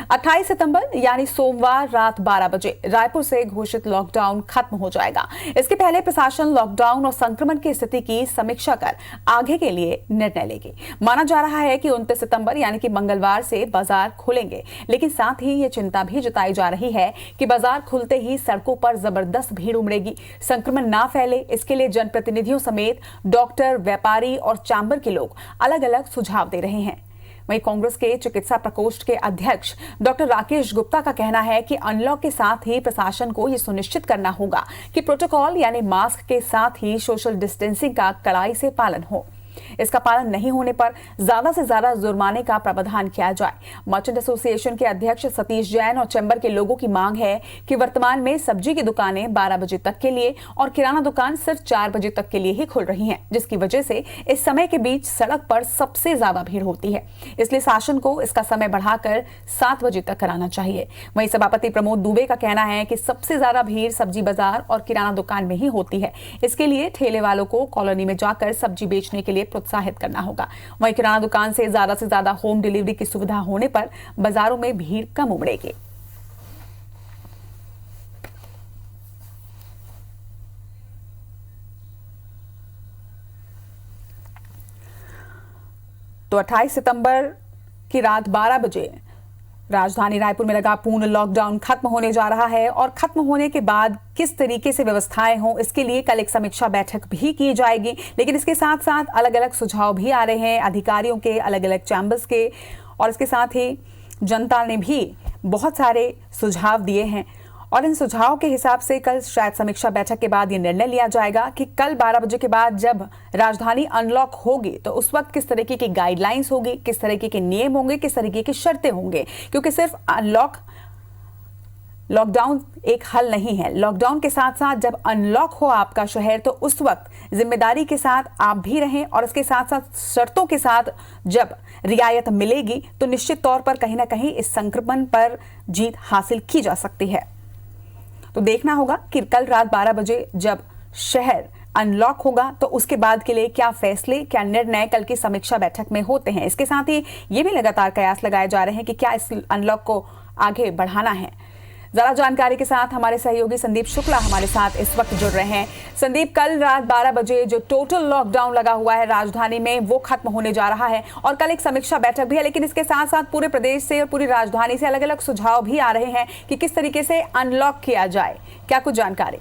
28 सितंबर यानी सोमवार रात 12 बजे रायपुर से घोषित लॉकडाउन खत्म हो जाएगा। इसके पहले प्रशासन लॉकडाउन और संक्रमण की स्थिति की समीक्षा कर आगे के लिए निर्णय लेगी। माना जा रहा है कि 29 सितंबर यानी कि मंगलवार से बाजार खुलेंगे, लेकिन साथ ही ये चिंता भी जताई जा रही है कि बाजार खुलते ही सड़कों पर जबरदस्त भीड़ उमड़ेगी। संक्रमण ना फैले इसके लिए जनप्रतिनिधियों समेत डॉक्टर, व्यापारी और चैम्बर के लोग अलग अलग सुझाव दे रहे हैं। वहीं कांग्रेस के चिकित्सा प्रकोष्ठ के अध्यक्ष डॉक्टर राकेश गुप्ता का कहना है कि अनलॉक के साथ ही प्रशासन को यह सुनिश्चित करना होगा कि प्रोटोकॉल यानी मास्क के साथ ही सोशल डिस्टेंसिंग का कड़ाई से पालन हो। इसका पालन नहीं होने पर ज्यादा से ज्यादा जुर्माने का प्रावधान किया जाए। मर्चेंट एसोसिएशन के अध्यक्ष सतीश जैन और चैम्बर के लोगों की मांग है कि वर्तमान में सब्जी की दुकानें 12 बजे तक के लिए और किराना दुकान सिर्फ 4 बजे तक के लिए ही खुल रही हैं, जिसकी वजह से इस समय के बीच सड़क पर सबसे ज्यादा भीड़ होती है। इसलिए शासन को इसका समय बढ़ाकर 7 बजे तक कराना चाहिए। वहीं सभापति प्रमोद दुबे का कहना है कि सबसे ज्यादा भीड़ सब्जी बाजार और किराना दुकान में ही होती है। इसके लिए ठेले वालों को कॉलोनी में जाकर सब्जी बेचने के लिए प्रोत्साहित करना होगा। वहीं किराना दुकान से ज्यादा होम डिलीवरी की सुविधा होने पर बाजारों में भीड़ कम उमड़ेगी। तो 28 सितंबर की रात 12 बजे राजधानी रायपुर में लगा पूर्ण लॉकडाउन खत्म होने जा रहा है और खत्म होने के बाद किस तरीके से व्यवस्थाएं हों, इसके लिए कल एक समीक्षा बैठक भी की जाएगी। लेकिन इसके साथ साथ अलग अलग सुझाव भी आ रहे हैं अधिकारियों के, अलग अलग चैम्बर्स के, और इसके साथ ही जनता ने भी बहुत सारे सुझाव दिए हैं और इन सुझावों के हिसाब से कल शायद समीक्षा बैठक के बाद ये निर्णय लिया जाएगा कि कल 12 बजे के बाद जब राजधानी अनलॉक होगी तो उस वक्त किस तरीके की गाइडलाइंस होगी, किस तरीके के नियम होंगे, किस तरीके की शर्तें होंगे। क्योंकि सिर्फ लॉकडाउन एक हल नहीं है। लॉकडाउन के साथ साथ जब अनलॉक हो आपका शहर तो उस वक्त जिम्मेदारी के साथ आप भी रहें और इसके साथ साथ शर्तों के साथ जब रियायत मिलेगी तो निश्चित तौर पर कहीं ना कहीं इस संक्रमण पर जीत हासिल की जा सकती है। तो देखना होगा कि कल रात 12 बजे जब शहर अनलॉक होगा तो उसके बाद के लिए क्या फैसले, क्या निर्णय कल की समीक्षा बैठक में होते हैं। इसके साथ ही ये भी लगातार कयास लगाए जा रहे हैं कि क्या इस अनलॉक को आगे बढ़ाना है। ज्यादा जानकारी के साथ हमारे सहयोगी संदीप शुक्ला हमारे साथ इस वक्त जुड़ रहे हैं। संदीप, कल रात 12 बजे जो टोटल लॉकडाउन लगा हुआ है राजधानी में वो खत्म होने जा रहा है और कल एक समीक्षा बैठक भी है, लेकिन इसके साथ साथ पूरे प्रदेश से और पूरी राजधानी से अलग अलग सुझाव भी आ रहे हैं कि किस तरीके से अनलॉक किया जाए। क्या कुछ जानकारी?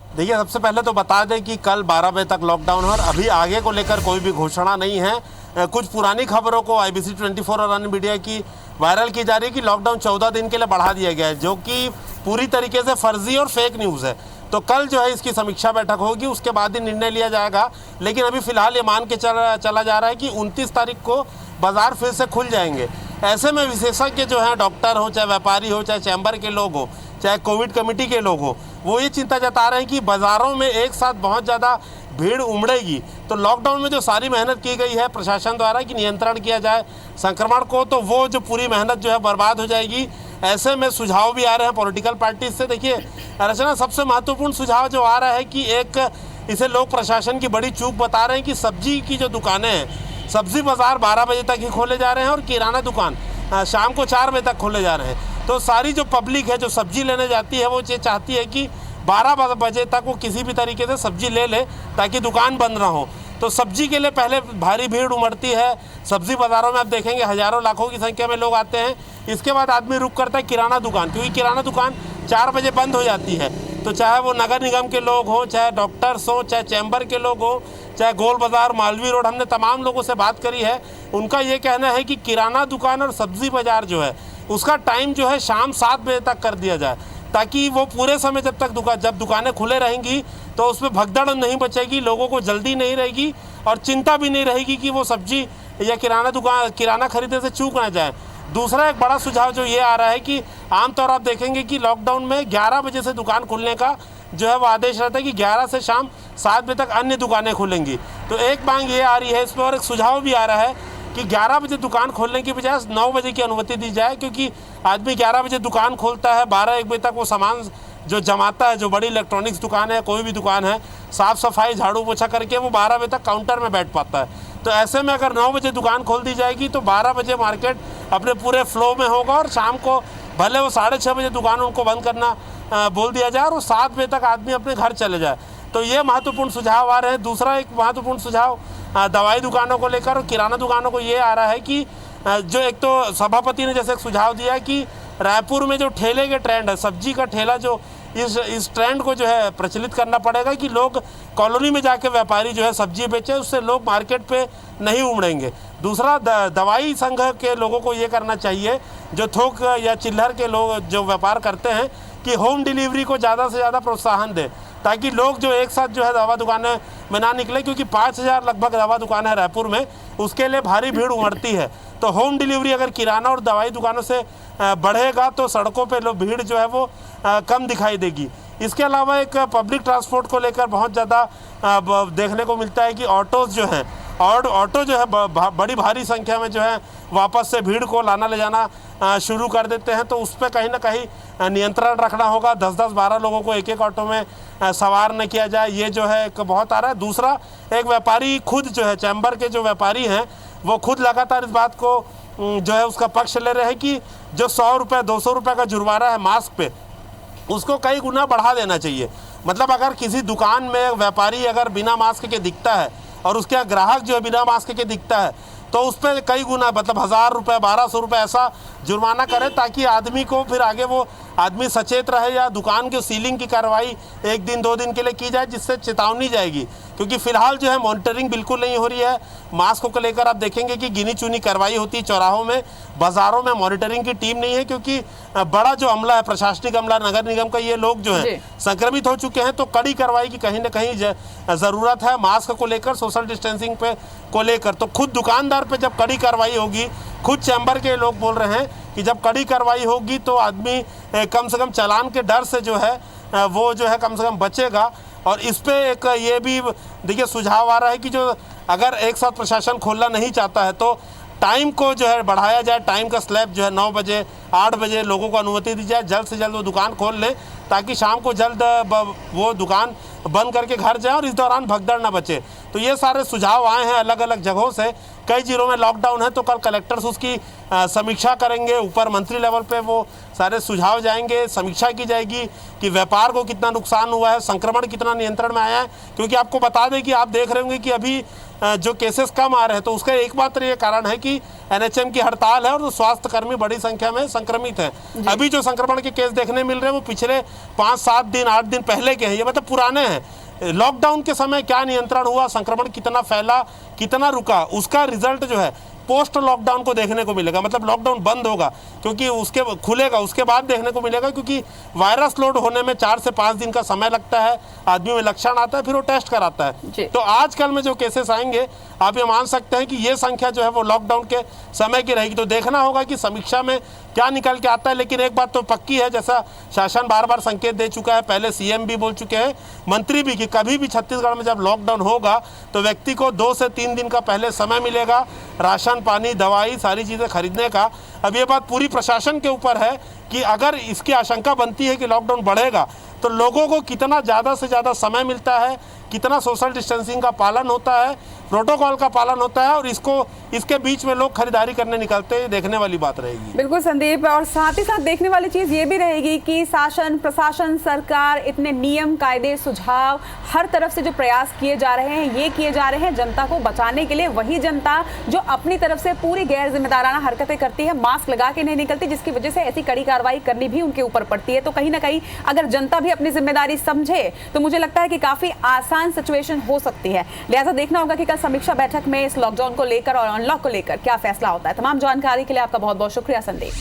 देखिए, सबसे पहले तो बता दें कि कल 12 बजे तक लॉकडाउन है और अभी आगे को लेकर कोई भी घोषणा नहीं है। कुछ पुरानी खबरों को IBC 24 और अन्य मीडिया की वायरल की जा रही है कि लॉकडाउन 14 दिन के लिए बढ़ा दिया गया है, जो कि पूरी तरीके से फर्जी और फेक न्यूज़ है। तो कल जो है इसकी समीक्षा बैठक होगी, उसके बाद ही निर्णय लिया जाएगा। लेकिन अभी फिलहाल ये मान के चला जा रहा है कि 29 तारीख को बाजार फिर से खुल जाएंगे। ऐसे में विशेषज्ञ जो हैं, डॉक्टर हो, चाहे व्यापारी हो, चाहे चैम्बर के लोग हो, चाहे कोविड कमेटी के लोग हो, वो ये चिंता जता रहे हैं कि बाज़ारों में एक साथ बहुत ज़्यादा भीड़ उमड़ेगी। तो लॉकडाउन में जो सारी मेहनत की गई है प्रशासन द्वारा कि नियंत्रण किया जाए संक्रमण को, तो वो जो पूरी मेहनत जो है बर्बाद हो जाएगी। ऐसे में सुझाव भी आ रहे हैं पॉलिटिकल पार्टी से। देखिए रचना, सबसे महत्वपूर्ण सुझाव जो आ रहा है कि एक इसे लोग प्रशासन की बड़ी चूक बता रहे हैं कि सब्जी की जो दुकानें हैं, सब्जी बाज़ार 12 बजे तक ही खोले जा रहे हैं और किराना दुकान शाम को 4 बजे तक खोले जा रहे हैं। तो सारी जो पब्लिक है जो सब्जी लेने जाती है वो ये चाहती है कि 12 बजे तक वो किसी भी तरीके से सब्जी ले ले ताकि दुकान बंद ना हो। तो सब्जी के लिए पहले भारी भीड़ उमड़ती है। सब्जी बाज़ारों में आप देखेंगे हज़ारों लाखों की संख्या में लोग आते हैं। इसके बाद आदमी रुक करता है किराना दुकान, क्योंकि किराना दुकान 4 बजे बंद हो जाती है। तो चाहे वो नगर निगम के लोग हों, चाहे डॉक्टर्स हों, चाहे चैम्बर के लोग हों, चाहे गोल बाज़ार, मालवीय रोड, हमने तमाम लोगों से बात करी है। उनका ये कहना है कि किराना दुकान और सब्जी बाज़ार जो है उसका टाइम जो है शाम 7 बजे तक कर दिया जाए, ताकि वो पूरे समय जब दुकानें खुले रहेंगी तो उसमें भगदड़ नहीं बचेगी, लोगों को जल्दी नहीं रहेगी और चिंता भी नहीं रहेगी कि वो सब्जी या किराना खरीदने से चूक ना जाए। दूसरा एक बड़ा सुझाव जो ये आ रहा है कि आमतौर आप देखेंगे कि लॉकडाउन में 11 बजे से दुकान खुलने का जो है वो आदेश रहता है कि 11 से शाम 7 बजे तक अन्य दुकानें खुलेंगी। तो एक मांग ये आ रही है इसमें, और एक सुझाव भी आ रहा है कि 11 बजे दुकान खोलने की बजाय 9 बजे की अनुमति दी जाए, क्योंकि आदमी 11 बजे दुकान खोलता है, 12-1 बजे तक वो सामान जो जमाता है, जो बड़ी इलेक्ट्रॉनिक्स दुकान है, कोई भी दुकान है, साफ़ सफाई झाड़ू पोछा करके वो 12 बजे तक काउंटर में बैठ पाता है। तो ऐसे में अगर 9 बजे दुकान खोल दी जाएगी तो 12 बजे मार्केट अपने पूरे फ्लो में होगा और शाम को भले वो 6:30 बजे दुकान उनको बंद करना बोल दिया जाए और वो 7 बजे तक आदमी अपने घर चले जाए। तो ये महत्वपूर्ण सुझाव आ रहे हैं। दूसरा एक महत्वपूर्ण सुझाव दवाई दुकानों को लेकर और किराना दुकानों को ये आ रहा है कि जो एक तो सभापति ने जैसे एक सुझाव दिया है कि रायपुर में जो ठेले के ट्रेंड है, सब्जी का ठेला जो इस ट्रेंड को जो है प्रचलित करना पड़ेगा कि लोग कॉलोनी में जाके व्यापारी जो है सब्जी बेचे, उससे लोग मार्केट पे नहीं उमड़ेंगे। दूसरा दवाई संघ के लोगों को ये करना चाहिए, जो थोक या चिल्लर के लोग जो व्यापार करते हैं, कि होम डिलीवरी को ज़्यादा से ज़्यादा प्रोत्साहन दें ताकि लोग जो एक साथ जो है दवा दुकानें में ना निकले, क्योंकि 5000 लगभग दवा दुकानें हैं रायपुर में, उसके लिए भारी भीड़ उमड़ती है। तो होम डिलीवरी अगर किराना और दवाई दुकानों से बढ़ेगा तो सड़कों पे लोग भीड़ जो है वो कम दिखाई देगी। इसके अलावा एक पब्लिक ट्रांसपोर्ट को लेकर बहुत ज़्यादा देखने को मिलता है कि ऑटोज़ जो हैं और ऑटो जो है बड़ी भारी संख्या में जो है वापस से भीड़ को लाना ले जाना शुरू कर देते हैं। तो उस पर कहीं ना कहीं नियंत्रण रखना होगा। 10-10, 12 लोगों को एक एक ऑटो में सवार न किया जाए, ये जो है एक बहुत आ रहा है। दूसरा, एक व्यापारी खुद जो है, चैम्बर के जो व्यापारी हैं वो खुद लगातार इस बात को जो है उसका पक्ष ले रहे हैं कि जो 100 रुपये 200 रुपये का जुर्माना है मास्क पे, उसको कई गुना बढ़ा देना चाहिए। मतलब अगर किसी दुकान में व्यापारी अगर बिना मास्क के दिखता है और उसके ग्राहक जो है बिना मास्क के दिखता है तो उस पर कई गुना, मतलब 1000 रुपये 1200 रुपये ऐसा जुर्माना करें ताकि आदमी को फिर आगे वो आदमी सचेत रहे, या दुकान की सीलिंग की कार्रवाई 1 दिन 2 दिन के लिए की जाए जिससे चेतावनी जाएगी। क्योंकि फिलहाल जो है मॉनिटरिंग बिल्कुल नहीं हो रही है। मास्क को लेकर आप देखेंगे कि गिनी चुनी कार्रवाई होती है चौराहों में, बाज़ारों में मॉनिटरिंग की टीम नहीं है, क्योंकि बड़ा जो अमला है, प्रशासनिक अमला, नगर निगम का, ये लोग जो है संक्रमित हो चुके हैं। तो कड़ी कार्रवाई की कहीं ना कहीं ज़रूरत है मास्क को लेकर, सोशल डिस्टेंसिंग पे को लेकर। तो खुद दुकानदार पे जब कड़ी कार्रवाई होगी, खुद चैम्बर के लोग बोल रहे हैं कि जब कड़ी कार्रवाई होगी तो आदमी कम से कम चालान के डर से जो है वो जो है कम से कम बचेगा। और इस पे एक ये भी देखिए सुझाव आ रहा है कि जो अगर एक साथ प्रशासन खोलना नहीं चाहता है तो टाइम को जो है बढ़ाया जाए, टाइम का स्लैब जो है 9 बजे 8 बजे लोगों को अनुमति दी जाए, जल्द से जल्द वो दुकान खोल लें ताकि शाम को जल्द वो दुकान बंद करके घर जाए और इस दौरान भगदड़ ना बचे। तो ये सारे सुझाव आए हैं अलग अलग जगहों से। कई जिलों में लॉकडाउन है तो कल कलेक्टर्स उसकी समीक्षा करेंगे, ऊपर मंत्री लेवल पे वो सारे सुझाव जाएंगे, समीक्षा की जाएगी कि व्यापार को कितना नुकसान हुआ है, संक्रमण कितना नियंत्रण में आया है। क्योंकि आपको बता दें कि आप देख रहे होंगे कि अभी जो केसेस कम आ रहे हैं तो उसका एकमात्र ये कारण है कि NHM की हड़ताल है और स्वास्थ्य कर्मी बड़ी संख्या में संक्रमित हैं। अभी जो संक्रमण के केस देखने मिल रहे हैं वो पिछले 5-7 दिन 8 दिन पहले के हैं, ये मतलब पुराने हैं। लॉकडाउन के समय क्या नियंत्रण हुआ, संक्रमण कितना फैला, कितना रुका, उसका रिजल्ट जो है पोस्ट लॉकडाउन को देखने को मिलेगा। मतलब लॉकडाउन बंद होगा क्योंकि उसके खुलेगा उसके बाद देखने को मिलेगा, क्योंकि वायरस लोड होने में 4 से 5 दिन का समय लगता है, आदमी में लक्षण आता है, फिर वो टेस्ट कराता है। तो आजकल में जो केसेस आएंगे आप ये मान सकते हैं कि ये संख्या जो है वो लॉकडाउन के समय की रहेगी। तो देखना होगा कि समीक्षा में क्या निकल के आता है। लेकिन एक बात तो पक्की है, जैसा शासन बार बार संकेत दे चुका है, पहले CM भी बोल चुके हैं, मंत्री भी, कि कभी भी छत्तीसगढ़ में जब लॉकडाउन होगा तो व्यक्ति को 2 से 3 दिन का पहले समय मिलेगा राशन पानी दवाई सारी चीज़ें खरीदने का। अब ये बात पूरी प्रशासन के ऊपर है कि अगर इसकी आशंका बनती है कि लॉकडाउन बढ़ेगा तो लोगों को कितना ज़्यादा से ज़्यादा समय मिलता है, कितना सोशल डिस्टेंसिंग का पालन होता है, प्रोटोकॉल का पालन होता है, और इसके बीच में लोग खरीदारी करने निकलते हैं, देखने वाली बात रहेगी। बिल्कुल संदीप, और साथ ही साथ देखने वाली चीज ये भी रहेगी कि शासन प्रशासन सरकार इतने नियम कायदे सुझाव हर तरफ से जो प्रयास किए जा रहे हैं ये किए जा रहे हैं जनता को बचाने के लिए। वही जनता जो अपनी तरफ से पूरी गैर जिम्मेदाराना हरकतें करती है, मास्क लगा के नहीं निकलती, जिसकी वजह से ऐसी कड़ी कार्रवाई करनी भी उनके ऊपर पड़ती है। तो कहीं ना कहीं अगर जनता भी अपनी जिम्मेदारी समझे तो मुझे लगता है कि काफी आसान सिचुएशन हो सकती है। लिहाजा देखना होगा कि कल समीक्षा बैठक में इस लॉकडाउन को लेकर और अनलॉक को लेकर क्या फैसला होता है। तमाम जानकारी के लिए आपका बहुत बहुत शुक्रिया संदीप।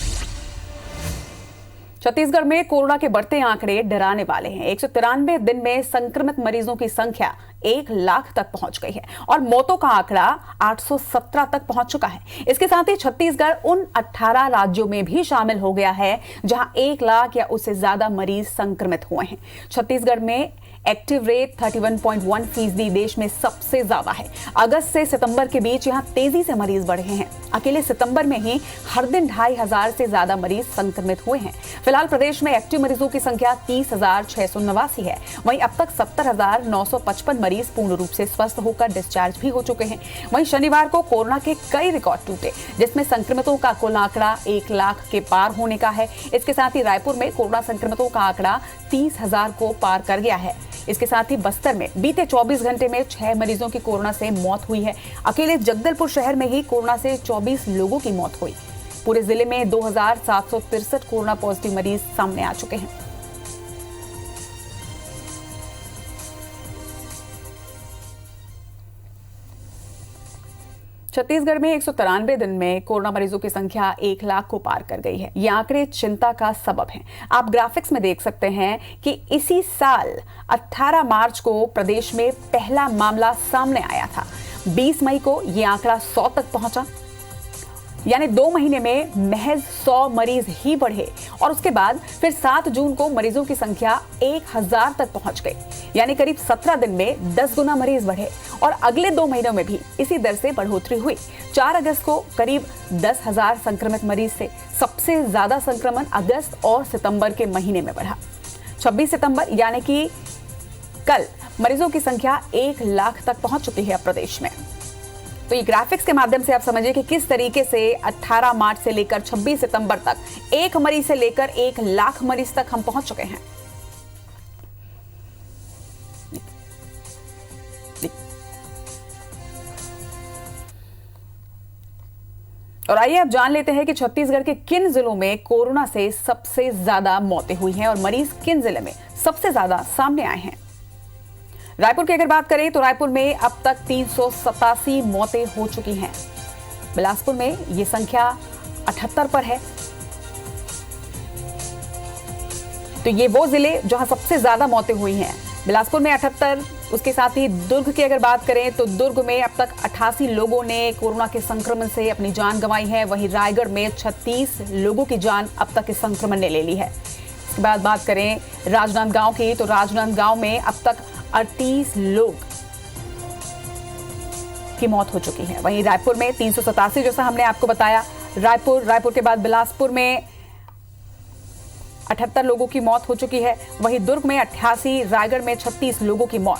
छत्तीसगढ़ में कोरोना के बढ़ते आंकड़े डराने वाले हैं। 193 दिन में संक्रमित मरीजों की संख्या 1 लाख तक पहुंच गई है और मौतों का आंकड़ा 817 तक पहुंच चुका है। इसके साथ ही छत्तीसगढ़ उन 18 राज्यों में भी शामिल हो गया है जहां 1 लाख या उससे ज्यादा मरीज संक्रमित हुए हैं। छत्तीसगढ़ में एक्टिव रेट 31.1% देश में सबसे ज्यादा है। अगस्त से सितंबर के बीच यहां तेजी से मरीज बढ़े हैं। अकेले सितंबर में ही हर दिन 2500 से ज्यादा मरीज संक्रमित हुए हैं। फिलहाल प्रदेश में एक्टिव मरीजों की संख्या 30,689 है। वहीं अब तक 70,955 मरीज पूर्ण रूप से स्वस्थ होकर डिस्चार्ज भी हो चुके हैं। वहीं शनिवार को कोरोना के कई रिकॉर्ड टूटे, जिसमें संक्रमितों का कुल आंकड़ा 1 लाख के पार होने का है। इसके साथ ही रायपुर में कोरोना संक्रमितों का आंकड़ा 30,000 को पार कर गया है। इसके साथ ही बस्तर में बीते 24 घंटे में 6 मरीजों की कोरोना से मौत हुई है। अकेले जगदलपुर शहर में ही कोरोना से 24 लोगों की मौत हुई। पूरे जिले में 2763 कोरोना पॉजिटिव मरीज सामने आ चुके हैं। छत्तीसगढ़ में 193 दिन में कोरोना मरीजों की संख्या 1 लाख को पार कर गई है। ये आंकड़े चिंता का सबब हैं। आप ग्राफिक्स में देख सकते हैं कि इसी साल 18 मार्च को प्रदेश में पहला मामला सामने आया था। 20 मई को ये आंकड़ा 100 तक पहुंचा, यानी 2 महीने में महज 100 मरीज ही बढ़े और उसके बाद फिर 7 जून को मरीजों की संख्या 1000 तक पहुंच गई, यानी करीब 17 दिन में 10 गुना मरीज बढ़े और अगले 2 महीनों में भी इसी दर से बढ़ोतरी हुई। 4 अगस्त को करीब 10,000 संक्रमित मरीज थे। सबसे ज्यादा संक्रमण अगस्त और सितंबर के महीने में बढ़ा। 26 सितंबर यानी कि कल मरीजों की संख्या 1 लाख तक पहुंच चुकी है प्रदेश में। तो ये ग्राफिक्स के माध्यम से आप समझिए कि किस तरीके से 18 मार्च से लेकर 26 सितंबर तक 1 मरीज से लेकर 1 लाख मरीज तक हम पहुंच चुके हैं। और आइए अब जान लेते हैं कि छत्तीसगढ़ के किन जिलों में कोरोना से सबसे ज्यादा मौतें हुई हैं और मरीज किन जिले में सबसे ज्यादा सामने आए हैं। रायपुर की अगर बात करें तो रायपुर में अब तक 387 मौतें हो चुकी हैं। बिलासपुर में ये संख्या 78 पर है। तो ये वो जिले जहां सबसे ज्यादा मौतें हुई हैं। बिलासपुर में 78, उसके साथ ही दुर्ग की अगर बात करें तो दुर्ग में अब तक 88 लोगों ने कोरोना के संक्रमण से अपनी जान गंवाई है। वहीं रायगढ़ में 36 लोगों की जान अब तक इस संक्रमण ने ले ली है। इसके बाद बात करें राजनांदगांव की तो राजनांदगांव में अब तक 38 लोग की मौत हो चुकी है। वहीं रायपुर में 387, जैसा हमने आपको बताया। रायपुर के बाद बिलासपुर में 78 लोगों की मौत हो चुकी है। वहीं दुर्ग में 88, रायगढ़ में 36 लोगों की मौत।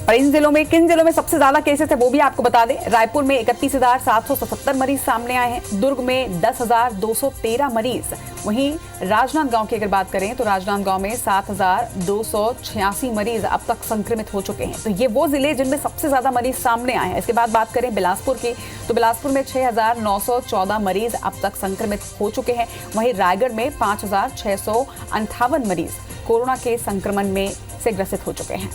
और इन जिलों में किन जिलों में सबसे ज्यादा केसेस है वो भी आपको बता दें। रायपुर में 31,777 मरीज सामने आए हैं। दुर्ग में 10,213 मरीज। वहीं राजनांदगांव की अगर बात करें तो राजनांदगांव में 7,286 मरीज अब तक संक्रमित हो चुके हैं। तो ये वो जिले जिनमें सबसे ज्यादा मरीज सामने आए हैं। इसके बाद बात करें बिलासपुर की तो बिलासपुर में 6,914 मरीज अब तक संक्रमित हो चुके हैं। वहीं रायगढ़ में 5,658 मरीज कोरोना के संक्रमण में से ग्रसित हो चुके हैं।